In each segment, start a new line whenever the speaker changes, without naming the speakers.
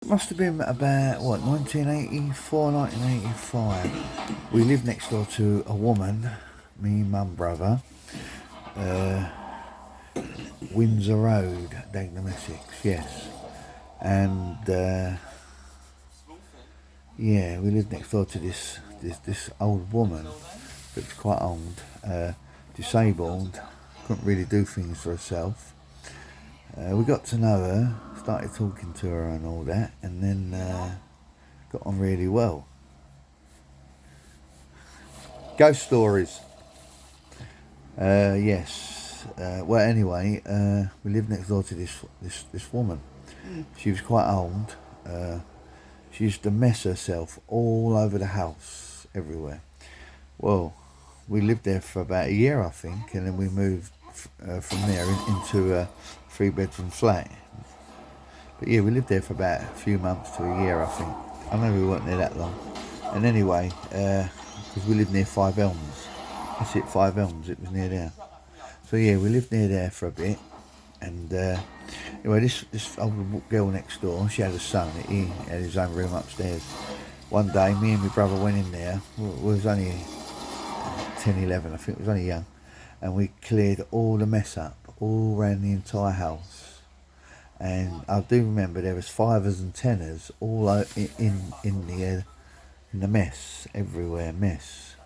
It must have been about, what, 1984, 1985. We lived next door to a woman, me, mum, brother, uh, Windsor Rd, dagenham, Essex, yes. And yeah, we lived next door to this old woman that was quite old, disabled, couldn't really do things for herself. We got to know her, started talking to her and all that, and then got on really well. Ghost stories. Yes. Well, anyway, we lived next door to this woman. She was quite old. She used to mess herself all over the house, everywhere. Well, we lived there for about a year, I think, and then we moved from there into a three-bedroom flat. But yeah, we lived there for about a few months to a year, I think. I know we weren't there that long. And anyway, because we lived near Five Elms. That's it, Five Elms, it was near there. So yeah, we lived near there for a bit. And anyway, this old girl next door, she had a son. He had his own room upstairs. One day, me and my brother went in there. We was only 10, 11, I think. We was only young. And we cleared all the mess up, all around the entire house. And I do remember there was fivers and tenors all in the mess, everywhere, mess.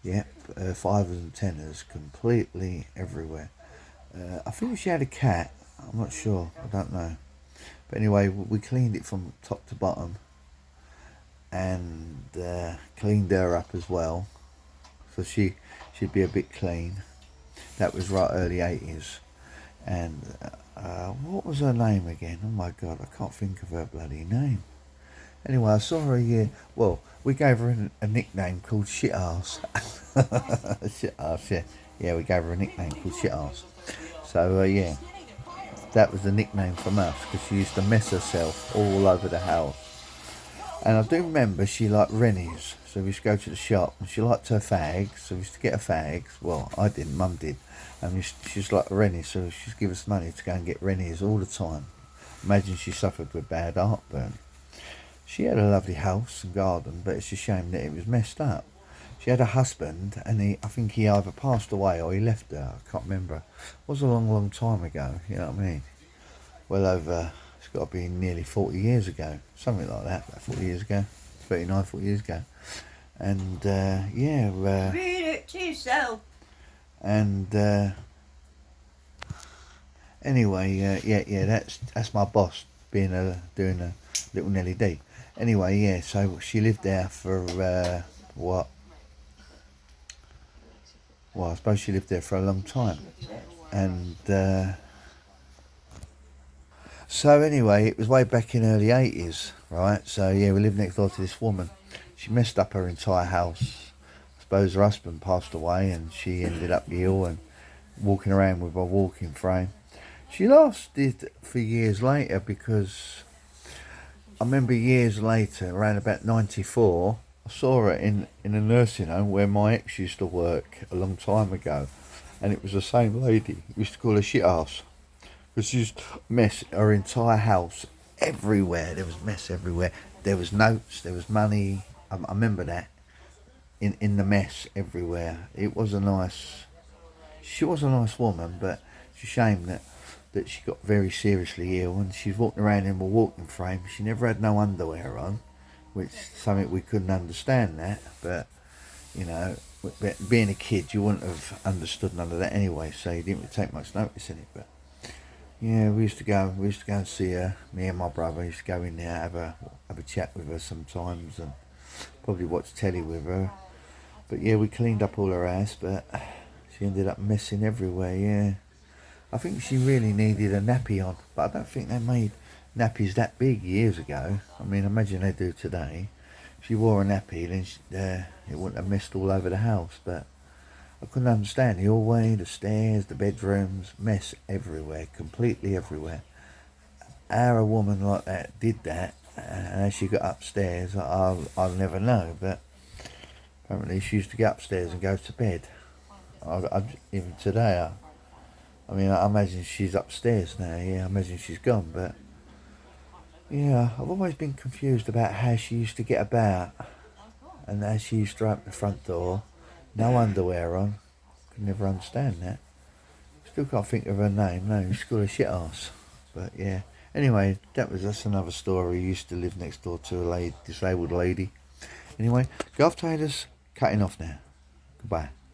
Yep, fivers and tenors completely everywhere. I think she had a cat. I'm not sure. I don't know. But anyway, we cleaned it from top to bottom, and cleaned her up as well, so she'd be a bit clean. That was right early 80s. And what was her name again? Oh my God, I can't think of her bloody name. Anyway, I saw her a year. Well, we gave her a nickname called Shit Arse. Shit Arse, yeah. Yeah, we gave her a nickname called Shit Arse. So, yeah, that was the nickname from us because she used to mess herself all over the house. And I do remember she liked Rennies. So we used to go to the shop and she liked her fags. So we used to get her fags. Well, I didn't, Mum did. And she just liked Rennies. So she used to give us money to go and get Rennies all the time. Imagine she suffered with bad heartburn. She had a lovely house and garden, but it's a shame that it was messed up. She had a husband, and I think he either passed away or he left her. I can't remember. It was a long, long time ago. You know what I mean? Well over. It's got to be nearly 40 years ago, something like that. About 40 years ago, 39, 40 years ago, and yeah.
Read it to yourself.
And anyway, yeah. That's my boss being doing a little Nelly D. Anyway, yeah, so she lived there for what? Well, I suppose she lived there for a long time. And so anyway, it was way back in early 80s, right? So yeah, we lived next door to this woman. She messed up her entire house. I suppose her husband passed away and she ended up ill and walking around with a walking frame. She lasted for years later because I remember years later, around about 94, I saw her in a nursing home where my ex used to work a long time ago. And it was the same lady. We used to call her shit ass. Because she used to mess her entire house everywhere. There was mess everywhere. There was notes, there was money. I remember that. In the mess everywhere. She was a nice woman, but it's a shame that she got very seriously ill and she's walking around in a walking frame. She never had no underwear on, which is something we couldn't understand that, but you know, being a kid you wouldn't have understood none of that anyway, so you didn't take much notice in it. But yeah, we used to go and see her. Me and my brother used to go in there, have a chat with her sometimes and probably watch telly with her. But yeah, we cleaned up all her house, but she ended up messing everywhere, yeah. I think she really needed a nappy on, but I don't think they made nappies that big years ago. I mean, imagine they do today. If she wore a nappy, then it wouldn't have messed all over the house. But I couldn't understand the hallway, the stairs, the bedrooms, mess everywhere, completely everywhere. How a woman like that did that, and as she got upstairs, I'll never know. But apparently, she used to get upstairs and go to bed. Even today, I mean, I imagine she's upstairs now, yeah, I imagine she's gone, but Yeah, I've always been confused about how she used to get about and how she used to open the front door, no underwear on. Could never understand that. Still can't think of her name, no, she's got a shit ass. But yeah. Anyway, that's another story. Used to live next door to a disabled lady. Anyway, Garth Taylor's cutting off now. Goodbye.